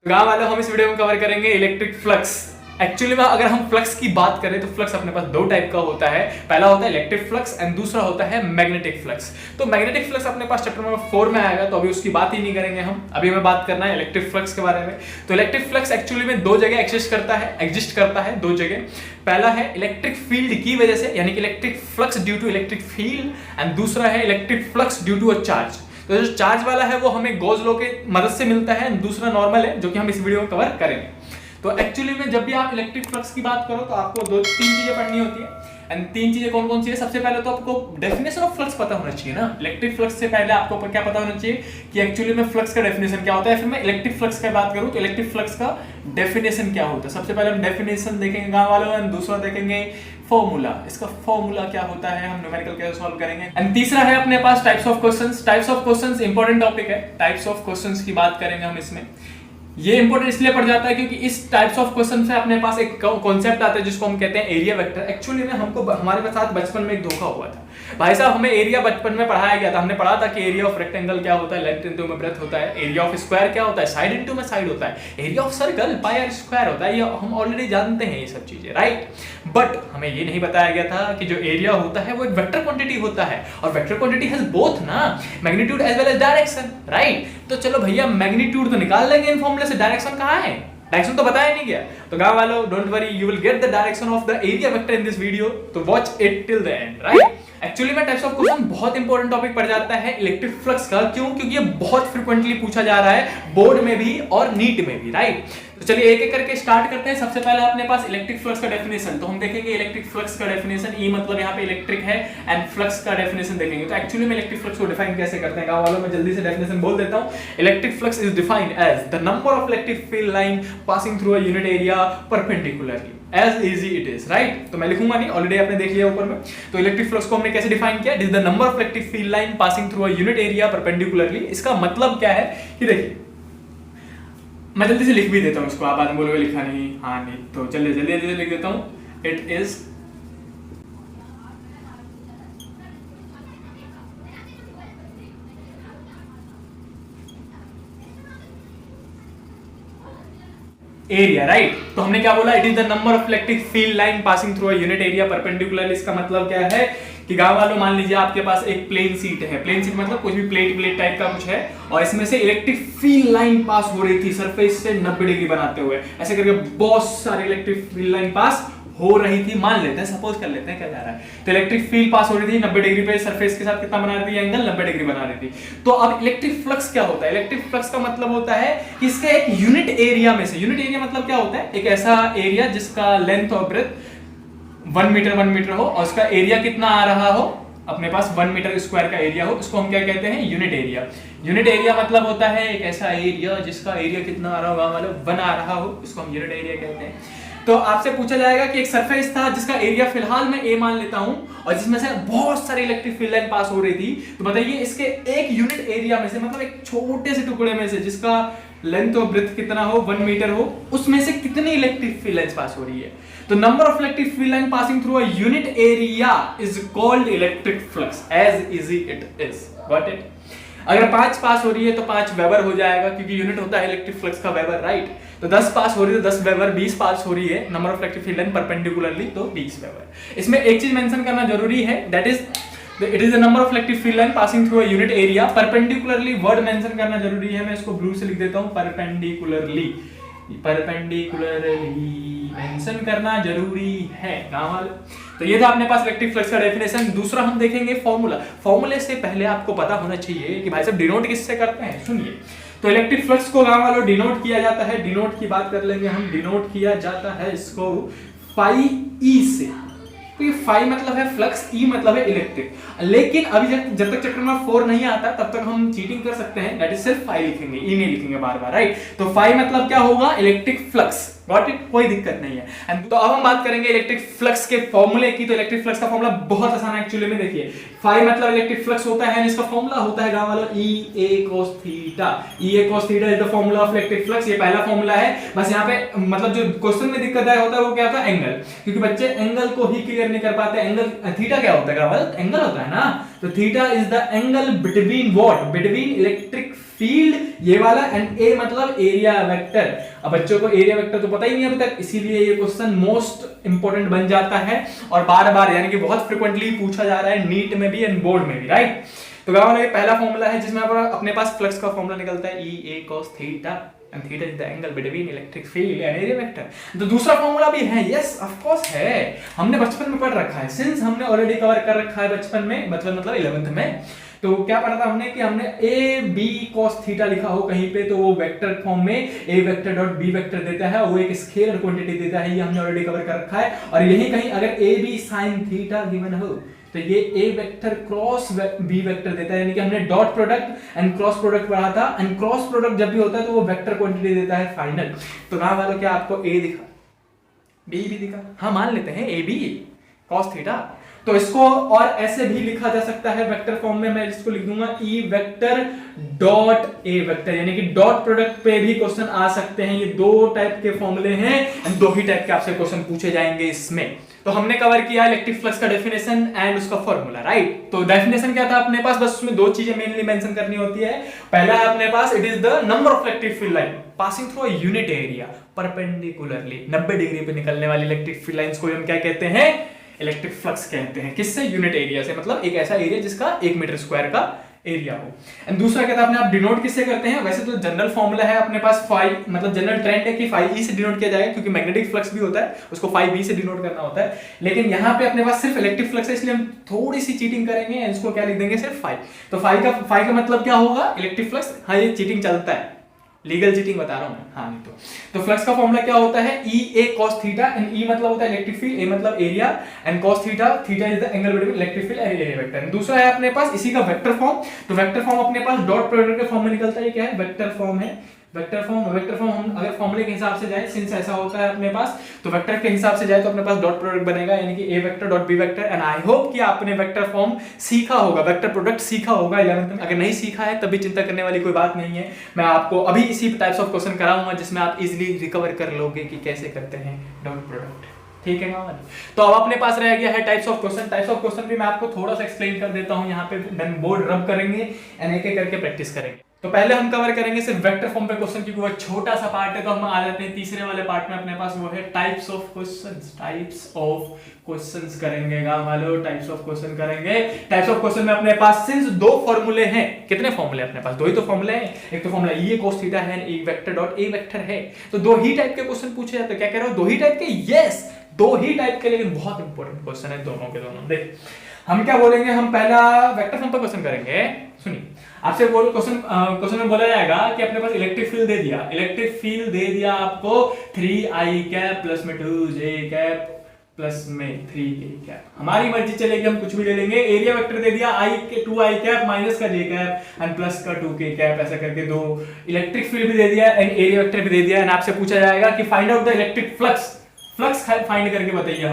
गांव वालों हम इस वीडियो में कवर करेंगे इलेक्ट्रिक फ्लक्स। एक्चुअली में अगर हम फ्लक्स की बात करें तो फ्लक्स अपने पास दो टाइप का होता है। पहला होता है इलेक्ट्रिक फ्लक्स एंड दूसरा होता है मैग्नेटिक फ्लक्स। तो मैग्नेटिक फ्लक्स अपने पास चैप्टर नंबर 4 में आएगा, तो अभी उसकी बात ही नहीं करेंगे हम। अभी हमें बात करना है इलेक्ट्रिक फ्लक्स के बारे में। तो इलेक्ट्रिक फ्लक्स एक्चुअली में दो जगह एग्जिस्ट करता है दो जगह। पहला है इलेक्ट्रिक फील्ड की वजह से, यानी कि electric flux due to electric field, and दूसरा है electric flux due to a charge. तो जो चार्ज वाला है वो हमें गॉस लॉ के मदद से मिलता है, दूसरा नॉर्मल है जो कि हम इस वीडियो में कवर करेंगे। तो एक्चुअली में जब भी आप इलेक्ट्रिक फ्लक्स की बात करो तो आपको तीन चीजें पढ़नी होती है। एंड तीन चीजें कौन कौन सी है? सबसे पहले तो आपको डेफिनेशन ऑफ फ्लक्स पता होना चाहिए ना। इलेक्ट्रिक फ्लक्स से पहले आपको क्या पता होना चाहिए कि एक्चुअली में फ्लक्स का डेफिनेशन क्या होता है। फिर मैं इलेक्ट्रिक फ्लक्स की बात करूं तो इलेक्ट्रिक फ्लक्स का डेफिनेशन क्या होता है। सबसे पहले हम डेफिनेशन देखेंगे गांव वालों, एंड दूसरा देखेंगे फॉर्मूला। इसका फॉर्मूला क्या होता है, हम न्यूमेरिकल कैसे सॉल्व करेंगे। एंड तीसरा है अपने पास types of questions. Types of questions important topic है। टाइप्स ऑफ क्वेश्चंस की बात करेंगे हम इसमें। ये इंपॉर्टेंट इसलिए पड़ जाता है क्योंकि इस टाइप्स ऑफ क्वेश्चन से अपने पास एक कॉन्सेप्ट आता है जिसको हम कहते हैं एरिया वेक्टर। एक्चुअली में हमारे साथ बचपन में एक धोखा हुआ था भाई साहब। हमें एरिया बचपन में पढ़ाया गया था। हमने पढ़ा था कि एरिया ऑफ रेक्टेंगल क्या होता है, लेंथ इनटू में ब्रेथ होता है। एरिया ऑफ स्क्वायर क्या होता है, साइड इनटू में साइड होता है। Area of circle pi r square होता है। ये हम ऑलरेडी जानते हैं ये सब चीजें, राइट। बट हमें ये नहीं बताया गया था कि जो एरिया होता है वो एक वेक्टर क्वांटिटी होता है, और वेक्टर क्वांटिटी हैज बोथ ना, magnitude as well as direction, right. तो चलो भैया मैग्नीट्यूड तो निकाल लेंगे इन फॉर्मूले से, डायरेक्शन कहाँ है? डायरेक्शन तो बताया नहीं गया। तो गांव वालों don't worry, you will get the direction of the area vector in this video, तो watch it till the end, right. Actually में टाइप्स ऑफ क्वेश्चन बहुत इंपॉर्टेंट टॉपिक पड़ जाता है इलेक्ट्रिक फ्लक्स का। क्यों? क्योंकि ये बहुत फ्रिक्वेंटली पूछा जा रहा है बोर्ड में भी और नीट में भी, राइट। तो चलिए एक एक करके स्टार्ट करते हैं। सबसे पहले अपने पास इलेक्ट्रिक फ्लक्स का डेफिनेशन। तो हम देखेंगे इलेक्ट्रिक फ्लक्स का डेफिनेशन। ई मतलब यहाँ पे इलेक्ट्रिक है, एंड फ्लक्स का डेफिनेशन देखेंगे। तो एक्चुअली में इलेक्ट्रिक फ्लक्स को डिफाइन कैसे करते हैं गांव वालों, मैं जल्दी से डेफिनेशन बोल देता हूँ। Electric flux is defined as the number of electric field line passing through a unit area perpendicularly, as easy it is, right। तो मैं लिखूंगा नहीं, ऑलरेडी आपने देख लिया ऊपर में। तो इलेक्ट्रिक फ्लक्स को हमने कैसे डिफाइन किया? It is the number of electric field line passing through a unit area perpendicularly. इसका मतलब क्या है कि देखिए, मैं जल्दी से लिख भी देता हूं इसको, आप बाद में बोलोगे लिखा नहीं, हाँ नहीं, तो चलिए जल्दी जल्दी लिख देता हूं। It is area, right. तो हमने क्या बोला? It is the number of electric field line passing through a unit area perpendicularly. इसका मतलब क्या है कि गांव वालों मान लीजिए आपके पास एक प्लेन सीट है। प्लेन सीट मतलब कुछ भी प्लेट टाइप का कुछ है, और इसमें से इलेक्ट्रिक फील्ड लाइन पास हो रही थी सरफेस से 90 डिग्री बनाते हुए। ऐसे करके बहुत सारी इलेक्ट्रिक फील्ड लाइन पास हो रही थी, मान लेते हैं, सपोज कर लेते हैं क्या जा रहा है। तो इलेक्ट्रिक फील्ड पास हो रही थी 90 डिग्री पे, सरफेस के साथ कितना बना रही थी एंगल, 90 डिग्री बना रही थी। तो अब इलेक्ट्रिक फ्लक्स क्या होता है? इलेक्ट्रिक फ्लक्स का मतलब होता है कि इसके एक यूनिट एरिया में से, यूनिट एरिया मतलब क्या होता है? एक ऐसा एरिया जिसका लेंथ और ब्रेथ 1 मीटर हो, और उसका एरिया कितना आ रहा हो, अपने पास 1 मीटर स्क्वायर का एरिया हो, उसको हम क्या कहते हैं? Unit area. यूनिट एरिया मतलब होता है एक ऐसा एरिया जिसका एरिया कितना आ रहा होगा, मतलब 1 आ रहा हो, इसको हम यूनिट एरिया कहते हैं। तो आपसे पूछा जाएगा कि एक सरफेस था जिसका एरिया फिलहाल मैं ए मान लेता हूं, और जिसमें से बहुत सारी इलेक्ट्रिक फील्ड लाइन पास हो रही थी। तो बताइए इसके एक यूनिट एरिया में से, मतलब एक छोटे से टुकड़े में से जिसका लेंथ और ब्रेथ कितना हो, 1 मीटर हो, उसमें से कितनी इलेक्ट्रिक फील्ड लाइन पास हो रही है। तो number of electric field line passing through a unit area is called electric flux, as easy it is. Got it? अगर 5 पास हो रही है तो 5 वेबर हो जाएगा, क्योंकि यूनिट होता है इलेक्ट्रिक फ्लक्स का वेबर, राइट। तो 10 पास हो रही है तो 10 वेबर, 20 पास हो रही है number of electric field line perpendicularly, तो 20 वेबर। इसमें एक चीज मेंशन करना जरूरी है, that is it is the number of electric field line passing through a unit area perpendicularly. Word mention करना जरूरी है, मैं इसको ब्लू से लिख देता हूं, परपेंडिकुलरली। परपेंडिकुलरली मेंशन करना जरूरी है गांव वाले। तो ये था अपने पास इलेक्ट्रिक फ्लक्स का डेफिनेशन। दूसरा हम देखेंगे फॉर्मूला। फॉर्मूले से पहले आपको पता होना चाहिए कि भाई साहब डिनोट किससे करते हैं, सुनिए। तो इलेक्ट्रिक फ्लक्स को गांव वालों डिनोट किया जाता है, डिनोट की बात कर लेंगे हम। डिनोट किया जाता है इसको फाई ई से। तो ये फाई मतलब है फ्लक्स, ई मतलब है इलेक्ट्रिक। लेकिन अभी जब तक चैप्टर नंबर 4 नहीं आता तब तक हम चीटिंग कर सकते हैं, दैट इज सिर्फ फाई लिखेंगे, ई नहीं लिखेंगे बार बार, राइट। तो फाई मतलब क्या होगा? Electric flux. Got it? कोई दिक्कत नहीं है। एंड तो अब हम बात करेंगे इलेक्ट्रिक फ्लक्स के फॉर्मूले की। तो इलेक्ट्रिक फ्लक्स का फॉर्मूला बहुत आसान है एक्चुअली में। देखिए फाई मतलब इलेक्ट्रिक फ्लक्स होता है, इसका फॉर्मूला होता है गांव वालों ई ए cos theta. E A cos theta is the formula of electric flux. ये पहला फॉर्मूला है। बस यहाँ पे मतलब जो क्वेश्चन में दिक्कत आया होता है वो क्या होता है? एंगल, क्योंकि बच्चे एंगल को ही क्लियर नहीं कर पाते। एंगल थीटा क्या होता है गांव वालों? एंगल होता है ना। तो theta is the angle between what, between electric field ये वाला एंड ए मतलब एरिया वेक्टर। अब बच्चों को एरिया वेक्टर तो पता ही नहीं अभी तक, इसीलिए ये क्वेश्चन मोस्ट इंपोर्टेंट बन जाता है और बार बार यानी कि बहुत फ्रिक्वेंटली पूछा जा रहा है नीट में भी एंड बोर्ड में भी, राइट। तो गाँव ये पहला फॉर्मूला है जिसमें अपने पास फ्लक्स का फॉर्मूला निकलता है ई ए cos theta and theta is the angle between electric field and area vector। तो दूसरा फॉर्मूला भी है, यस ऑफ कोर्स है, हमने बचपन में पढ़ रखा है, सिंस हमने ऑलरेडी कवर कर रखा है बचपन में, बचपन मतलब 11th में। तो क्या पढ़ा था हमने कि हमने ए बी cos थीटा लिखा हो कहीं पे तो वो वेक्टर फॉर्म में ए वेक्टर डॉट बी वेक्टर देता है, वो एक स्केलर क्वांटिटी देता है, ये हमने ऑलरेडी कवर कर रखा है। और यही कहीं अगर a b sin theta given हो तो ये a vector cross b vector देता है, यानी कि हमने dot product and cross product पढ़ा था, एंड क्रॉस प्रोडक्ट जब भी होता है तो वो वेक्टर क्वांटिटी देता है फाइनल। तो ना वालों क्या आपको ए दिखा, बी भी दिखा, हाँ मान लेते हैं ए बी cos थीटा। तो इसको और ऐसे भी लिखा जा सकता है वेक्टर फॉर्म में, मैं इसको लिख दूंगा E vector dot A vector, यानी कि डॉट प्रोडक्ट पे भी क्वेश्चन आ सकते हैं। ये दो टाइप के फॉर्मूले हैं एंड दो ही टाइप के आपसे क्वेश्चन पूछे जाएंगे इसमें। तो हमने कवर किया इलेक्ट्रिक फ्लक्स का डेफिनेशन एंड उसका फॉर्मूला, राइट। तो डेफिनेशन क्या था अपने पास, बस उसमें दो चीजें मेनली मेंशन करनी होती है। पहला है अपने पास it is the number of electric field line passing through a unit area perpendicularly, 90 degree पे निकलने वाली इलेक्ट्रिक फील्ड लाइंस को हम क्या कहते हैं, इलेक्ट्रिक फ्लक्स कहते हैं। किससे, यूनिट एरिया से, मतलब एक ऐसा एरिया जिसका 1 मीटर स्क्वायर का एरिया हो। एंड दूसरा क्या था अपने आप डिनोट किससे करते हैं, वैसे तो जनरल फॉर्मूला है अपने पास फाई, मतलब जनरल ट्रेंड है कि फाई ई से डिनोट किया जाएगा, क्योंकि मैग्नेटिक फ्लक्स भी होता है उसको फाई बी से डिनोट करना होता है। लेकिन यहाँ पे अपने पास सिर्फ इलेक्ट्रिक फ्लक्स है, इसलिए हम थोड़ी सी चीटिंग करेंगे, इसको क्या लिख देंगे सिर्फ फाई। तो फाई का मतलब क्या होगा, इलेक्ट्रिक फ्लक्स, हाँ ये चीटिंग चलता है, लीगल चीटिंग बता रहा हूं मैं, हाँ नहीं तो फ्लक्स का फॉर्मूला क्या होता है, ई ए cos थीटा, एंड ई मतलब होता है इलेक्ट्रिक फील्ड, ए मतलब area, and cos theta, theta is the angle between electric field and area vector. दूसरा है अपने पास इसी का वेक्टर फॉर्म, तो वेक्टर फॉर्म अपने पास डॉट प्रोडक्ट के फॉर्म में निकलता है, क्या है वेक्टर फॉर्म है। वेक्टर फॉर्म हम अगर फॉर्मूले के हिसाब से जाए, सिंस ऐसा होता है अपने पास, तो वेक्टर के हिसाब से जाए तो अपने पास डॉट प्रोडक्ट बनेगा, यानी कि a vector dot b vector. And I hope कि आपने वेक्टर फॉर्म सीखा होगा, वेक्टर प्रोडक्ट सीखा होगा 11th में। अगर नहीं सीखा है तभी चिंता करने वाली कोई बात नहीं है, मैं आपको अभी इसी टाइप्स ऑफ क्वेश्चन कराऊंगा जिसमें आप इजीली रिकवर कर लोगे कि कैसे करते हैं डॉट प्रोडक्ट, ठीक है ना। तो अब अपने पास रह गया है types of question. Types of question भी मैं आपको थोड़ा सा एक्सप्लेन कर देता हूं यहाँ पे, देन बोर्ड रब करेंगे एंड एक एक करके प्रैक्टिस करेंगे। तो पहले हम कवर करेंगे सिर्फ वेक्टर फॉर्म पे क्वेश्चन, क्योंकि वो छोटा सा पार्ट है। तो हम आ जाते हैं तीसरे वाले पार्ट में अपने पास, वो है types of questions. Types of questions करेंगे गांव वालों, टाइप्स ऑफ क्वेश्चन करेंगे। टाइप्स ऑफ क्वेश्चन में अपने पास सिंस दो फॉर्मूले हैं, कितने फॉर्मूले अपने पास, दो ही तो फॉर्मूले हैं। एक तो फॉर्मूला ई cos थीटा है, एक वेक्टर डॉट ए वेक्टर है। तो दो ही टाइप के क्वेश्चन पूछे जाते हैं। क्या कह रहे हो, दो ही टाइप के, यस दो ही टाइप के, लेकिन बहुत इंपॉर्टेंट क्वेश्चन है दोनों के दोनों। देख हम क्या बोलेंगे, हम पहला वेक्टर फॉर्म पर क्वेश्चन करेंगे। सुनिए, आपसे क्वेश्चन में बोला जाएगा कि अपने पास इलेक्ट्रिक फील्ड दे दिया, इलेक्ट्रिक फील्ड दे दिया आपको 3i कैप प्लस में 2j कैप प्लस में 3k कैप। हमारी मर्जी चलेगी, हम कुछ भी ले लेंगे। एरिया वेक्टर दे दिया i के 2i कैप माइनस का j कैप एंड प्लस का 2k कैप, ऐसा करके दो। इलेक्ट्रिक फील्ड भी दे दिया एंड एरिया वेक्टर भी दे दिया, एंड आपसे पूछा जाएगा कि find out the electric flux. Flux find करके बताइए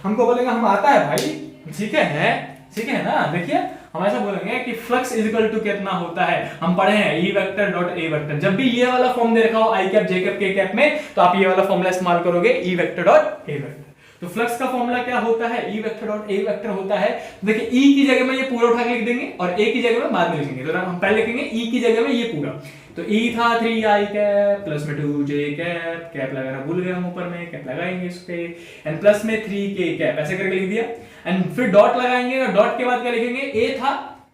हमको बोलेंगे हम आता है भाई, ठीक है ना। देखिए हम ऐसा बोलेंगे कि फ्लक्स इज इक्वल टू कितना होता है, हम पढ़े हैं E vector dot A vector. जब भी ये वाला फॉर्म दे रखा हो आई कैप जे कैप के कैप में, तो आप ये वाला फॉर्मूला इस्तेमाल करोगे E vector dot A vector. तो फ्लक्स का फॉर्मूला क्या होता है, E vector dot A vector होता है। तो देखिए ई की जगह में ये पूरा उठा के लिख देंगे और ए की जगह में बाद में लिखेंगे। तो हम पहले लिखेंगे ई की जगह में ये पूरा, तो ई था 3i कैप प्लस में 2j कैप, कैप लगाना भूल गए हम, ऊपर में कैप लगाएंगे इस पे, एंड प्लस में 3k कैप, ऐसे करके लिख दिया। एंड फिर डॉट लगाएंगे और डॉट के बाद क्या लिखेंगे, ए था,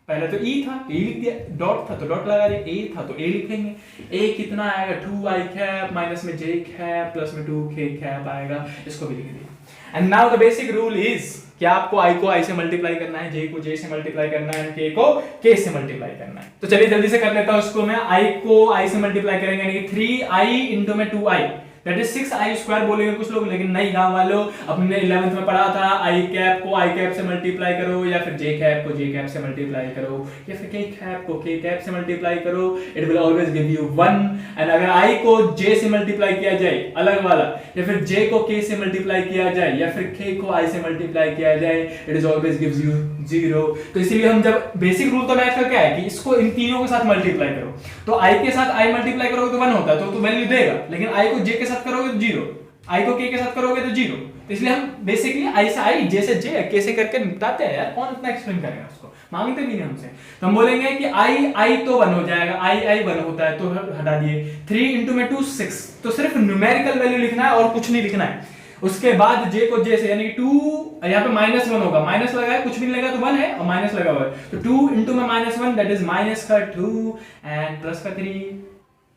पहले तो ई था, ए लिख दिया, डॉट था तो डॉट लगा दिया, ए था तो ए लिखेंगे। ए कितना आएगा 2i कैप माइनस में j कैप प्लस में 2k कैप आएगा, इसको भी लिख दिया। And now the basic rule is कि आपको i को i से मल्टीप्लाई करना है, j को j से मल्टीप्लाई करना है, k को k से मल्टीप्लाई करना है। तो चलिए जल्दी से कर लेता हूं इसको मैं। i को i से मल्टीप्लाई करेंगे, यानी कि 3i इंटू में 2i, that is 6i square बोलेंगे कुछ लोग, लेकिन नहीं गांव वालों, अपने 11th में पढ़ा था i कैप को i कैप से मल्टीप्लाई करो, या फिर j कैप को j कैप से मल्टीप्लाई करो, या फिर k कैप को k कैप से मल्टीप्लाई करो, it will always give you 1। And अगर i को j से मल्टीप्लाई किया जाए अलग वाला, या फिर j को k से मल्टीप्लाई किया जाए, या फिर k को i से मल्टीप्लाई किया जाए, it is always gives you 0। तो इसीलिए हम जब बेसिक रूल तो मैथ का क्या है कि इसको इन तीनों के साथ मल्टीप्लाई करो, तो i के साथ i मल्टीप्लाई करोगे तो 1 होता है, तो वैल्यू देगा, लेकिन i को j के साथ करोगे तो 0, आई को के के साथ करोगे तो 0, तो इसलिए हम बेसिकली आई से आई, जे से जे, के से करके निपटाते हैं यार, कौन इतना एक्सप्लेन करेगा उसको, मांगते भी नहीं हमसे। तो हम बोलेंगे कि आई आई तो 1 हो जाएगा, आई आई 1 होता है तो हटा दिए, 3 इंटू में 2 6, तो सिर्फ न्यूमेरिकल वैल्यू लिखना है और कुछ नहीं लिखना है। उसके बाद जे को जे से, यानी कि 2 यहाँ पे -1 होगा, माइनस लगा है, कुछ भी नहीं लगा तो 1 है और माइनस लगा हुआ है, तो 2 इंटू में -1 दैट इज माइनस का 2 एंड प्लस का 3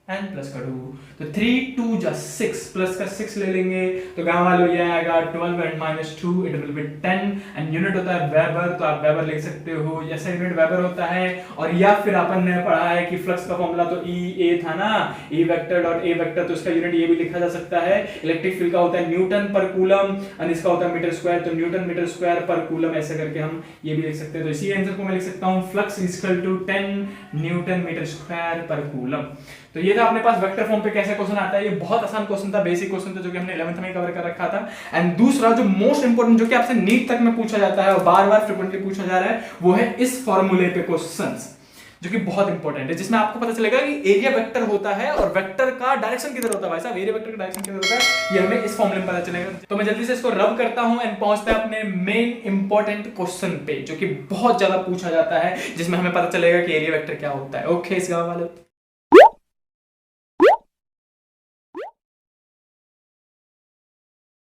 एंड प्लस का 2, तो 3 2 जा 6, प्लस का 6 ले लेंगे तो गांव वाले हो जाएगा 12 and -2 it will be 10 and unit होता है वेबर, तो आप वेबर लिख सकते हो, जैसा यूनिट वेबर होता है। और या फिर अपन ने पढ़ा है कि फ्लक्स का फॉर्मूला तो ई ए था ना, E vector dot A vector, तो इसका यूनिट ये भी लिखा जा सकता है। इलेक्ट्रिक फील्ड का होता है न्यूटन पर कूलम और इसका होता है मीटर स्क्वायर, तो न्यूटन मीटर स्क्वायर पर कूलम ऐसे करके हम ये भी लिख सकते हैं। तो इसी आंसर को मैं लिख सकता हूँ flux equal to 10 newton metre square पर कूलम। तो ये था अपने पास वेक्टर फॉर्म पे कैसे क्वेश्चन आता है, ये बहुत आसान क्वेश्चन था, बेसिक क्वेश्चन था जो कि हमने 11th में कवर कर रखा था। एंड दूसरा जो मोस्ट इंपोर्टेंट, जो कि आपसे नीट तक में पूछा जाता है और बार-बार फ्रीक्वेंटली पूछा जा रहा है, वो है इस फॉर्मूले पे क्वेश्चंस, जो कि बहुत इंपॉर्टेंट है, जिसमें आपको पता चलेगा कि एरिया वेक्टर होता है और वेक्टर का डायरेक्शन किधर होता है, भाई साहब एरिया वेक्टर का डायरेक्शन किधर होता है, ये हमें इस फॉर्मूले में पता चलेगा। तो मैं जल्दी से इसको रब करता हूं एंड पहुंचते हैं अपने मेन इंपॉर्टेंट क्वेश्चन पे, जो कि बहुत ज्यादा पूछा जाता है, जिसमें हमें पता चलेगा कि एरिया वेक्टर क्या होता है। ओके इस गांव वाले